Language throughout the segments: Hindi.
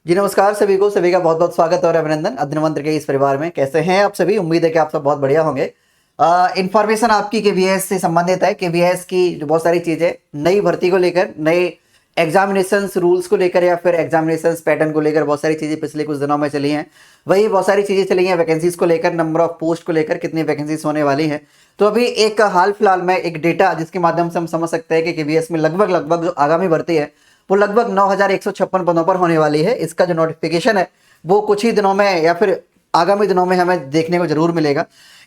जी नमस्कार सभी को, सभी का बहुत बहुत स्वागत और अभिनंदन अग्निमंत्र के इस परिवार में। कैसे हैं आप सभी? उम्मीद है कि आप सब बहुत बढ़िया होंगे। इन्फॉर्मेशन आपकी केवीएस से संबंधित है। केवीएस की जो बहुत सारी चीज़ें नई भर्ती को लेकर, नए एग्जामिनेशन रूल्स को लेकर या फिर एग्जामिनेशन पैटर्न को लेकर बहुत सारी चीज़ें पिछले कुछ दिनों में चली हैं। वही बहुत सारी चीज़ें चली हैं वैकेंसीज को लेकर, नंबर ऑफ पोस्ट को लेकर, कितनी वैकेंसीज होने वाली हैं। तो अभी एक हाल फिलहाल में एक डेटा जिसके माध्यम से हम समझ सकते हैं कि केवीएस में लगभग लगभग जो आगामी भर्ती है वो लगभग 9,156 पदों पर होने वाली है। इसका जो नोटिफिकेशन है वो कुछ ही दिनों में या फिर आगामी दिनों में हमें देखने को जरूर मिलेगा।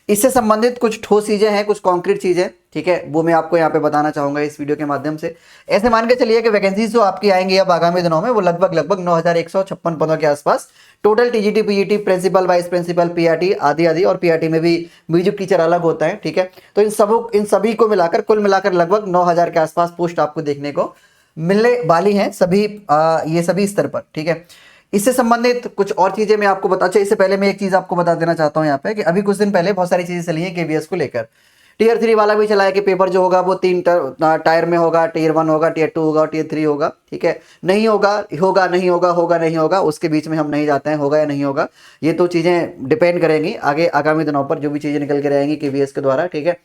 इससे संबंधित कुछ ठोस चीजें हैं, कुछ कॉन्क्रीट चीजें, ठीक है, वो मैं आपको यहाँ पे बताना चाहूंगा इस वीडियो के माध्यम से। ऐसे मान के चलिए कि वैकेंसीज जो आपकी आएंगी अब आगामी दिनों में वो लगभग लगभग 9,156 पदों के आसपास। Total TGT PGT principal vice principal PRT आदि आदि, और पीआरटी में भी म्यूजिक टीचर अलग होता है, ठीक है। तो इन सभी को मिलाकर कुल मिलाकर लगभग 9,000 के आसपास पोस्ट आपको देखने को मिलने वाली हैं सभी ये सभी स्तर पर, ठीक है। इससे संबंधित कुछ और चीजें मैं आपको बता, इससे पहले मैं एक चीज आपको बता देना चाहता हूं यहाँ पे कि अभी कुछ दिन पहले बहुत सारी चीजें चली हैं केवीएस को लेकर। टीयर 3 वाला भी चला है कि पेपर जो होगा वो 3 टायर में होगा, टीयर 1 होगा, टीयर 2 होगा, टीयर 3 होगा, ठीक है। नहीं होगा, होगा नहीं होगा, होगा नहीं होगा, उसके बीच में हम नहीं जाते हैं, होगा या नहीं होगा। ये तो चीजें डिपेंड करेंगी आगे आगामी दिनों पर, जो भी चीजें निकल के रहेंगी केवीएस के द्वारा, ठीक है।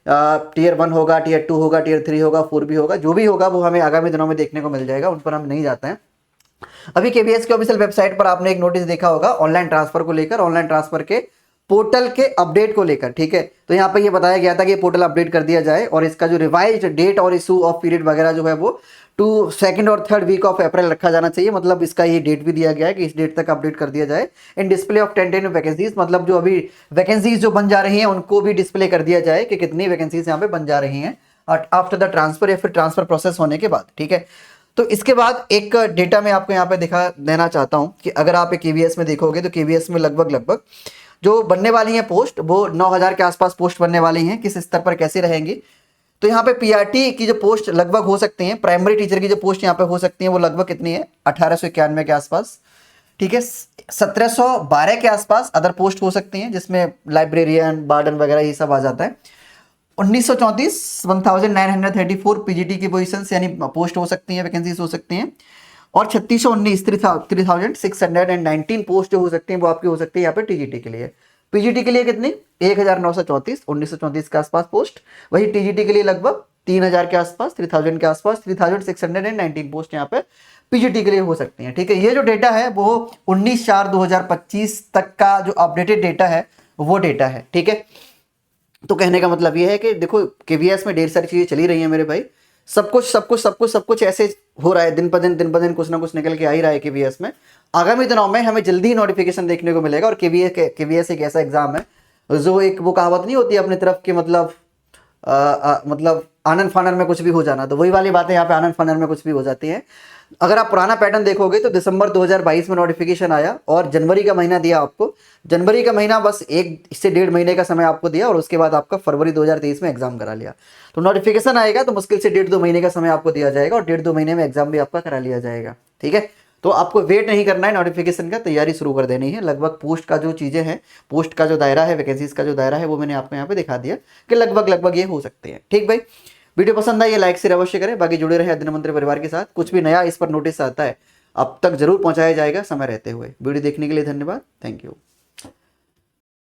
टीयर 1 होगा, टीयर 2 होगा, टीयर 3 होगा, 4 भी होगा, जो भी होगा वो हमें आगामी दिनों में देखने को मिल जाएगा, उन पर हम नहीं जाते हैं। अभी केवीएस के ऑफिशियल वेबसाइट पर आपने एक नोटिस देखा होगा ऑनलाइन ट्रांसफर को लेकर, ऑनलाइन ट्रांसफर के पोर्टल के अपडेट को लेकर, ठीक है। तो यहाँ पे ये बताया गया था कि पोर्टल अपडेट कर दिया जाए और इसका जो रिवाइज्ड डेट और इशू ऑफ पीरियड वगैरह जो है वो 2nd और 3rd वीक ऑफ अप्रैल रखा जाना चाहिए। मतलब इसका ये डेट भी दिया गया है कि इस डेट तक अपडेट कर दिया जाए। इन डिस्प्ले ऑफ 10 वैकेंसीज, मतलब जो अभी वैकेंसीज जो बन जा रही हैं उनको भी डिस्प्ले कर दिया जाए कि कितनी वैकेंसीज यहाँ पे बन जा रही हैं आफ्टर द ट्रांसफर या फिर ट्रांसफर प्रोसेस होने के बाद, ठीक है। तो इसके बाद एक डेटा मैं आपको यहाँ पे दिखा देना चाहता हूँ कि अगर आप एक केवीएस में देखोगे तो केवीएस में लगभग लगभग जो बनने वाली हैं पोस्ट वो 9,000 के आसपास पोस्ट बनने वाली हैं। किस स्तर पर कैसे रहेंगी, तो यहाँ पे पीआरटी की जो पोस्ट लगभग हो सकती हैं, प्राइमरी टीचर की जो पोस्ट यहाँ पे हो सकती हैं वो लगभग कितनी है, 1891 के आसपास, ठीक है। 1712 के आसपास अदर पोस्ट हो सकती हैं जिसमें लाइब्रेरियन, वार्डन वगैरह ये सब आ जाता है। 1934 1934 पीजीटी की पोजीशन यानी पोस्ट हो सकती हैं, वैकेंसीज हो सकती हैं। और 3619 3619 पोस्ट जो हो सकती हैं वो आपकी हो सकती है यहाँ पे टीजीटी के लिए। पीजीटी के लिए कितनी, 1934 1934 के आसपास पोस्ट। वही टीजीटी के लिए लगभग 3,000 के आसपास, 3,000 के आसपास, 3619 पोस्ट यहाँ पे पीजीटी के लिए हो सकती हैं, ठीक है। ये जो डेटा है वो 19/4/2025 तक का जो अपडेटेड डेटा है वो डेटा है, ठीक है। तो कहने का मतलब ये है कि देखो केवीएस में ढेर सारी चीजें चली रही हैं मेरे भाई। सब कुछ ऐसे हो रहा है, दिन पर दिन कुछ ना कुछ निकल के आ ही रहा है केवीएस में। आगामी दिनों में हमें जल्दी ही नोटिफिकेशन देखने को मिलेगा। और केवीएस एक ऐसा एग्जाम है जो एक वो कहावत नहीं होती अपनी तरफ की, मतलब मतलब आनंद फानन में कुछ भी हो जाना, तो वही वाली बात है यहाँ पे, आनंद फानन में कुछ भी हो जाती है। अगर आप पुराना पैटर्न देखोगे तो दिसंबर 2022 में नोटिफिकेशन आया और जनवरी का महीना दिया आपको। जनवरी का महीना बस 1 से 1.5 महीने का समय आपको दिया और उसके बाद आपका फरवरी 2023 में एग्जाम करा लिया। तो नोटिफिकेशन आएगा तो मुश्किल से 1.5-2 महीने का समय आपको दिया जाएगा और 1.5-2 महीने में एग्जाम भी आपका करा लिया जाएगा, ठीक है। तो आपको वेट नहीं करना है नोटिफिकेशन का, तैयारी शुरू कर देनी है। लगभग पोस्ट का जो चीज़ें हैं, पोस्ट का जो दायरा है, वैकेंसीज का जो दायरा है वो मैंने आपको यहाँ पे दिखा दिया कि लगभग लगभग ये हो सकते हैं, ठीक भाई। वीडियो पसंद आई लाइक शेयर अवश्य करें, बाकी जुड़े रहे अग्निमंत्र परिवार के साथ। कुछ भी नया इस पर नोटिस आता है अब तक जरूर पहुंचाया जाएगा समय रहते हुए। वीडियो देखने के लिए धन्यवाद, थैंक यू।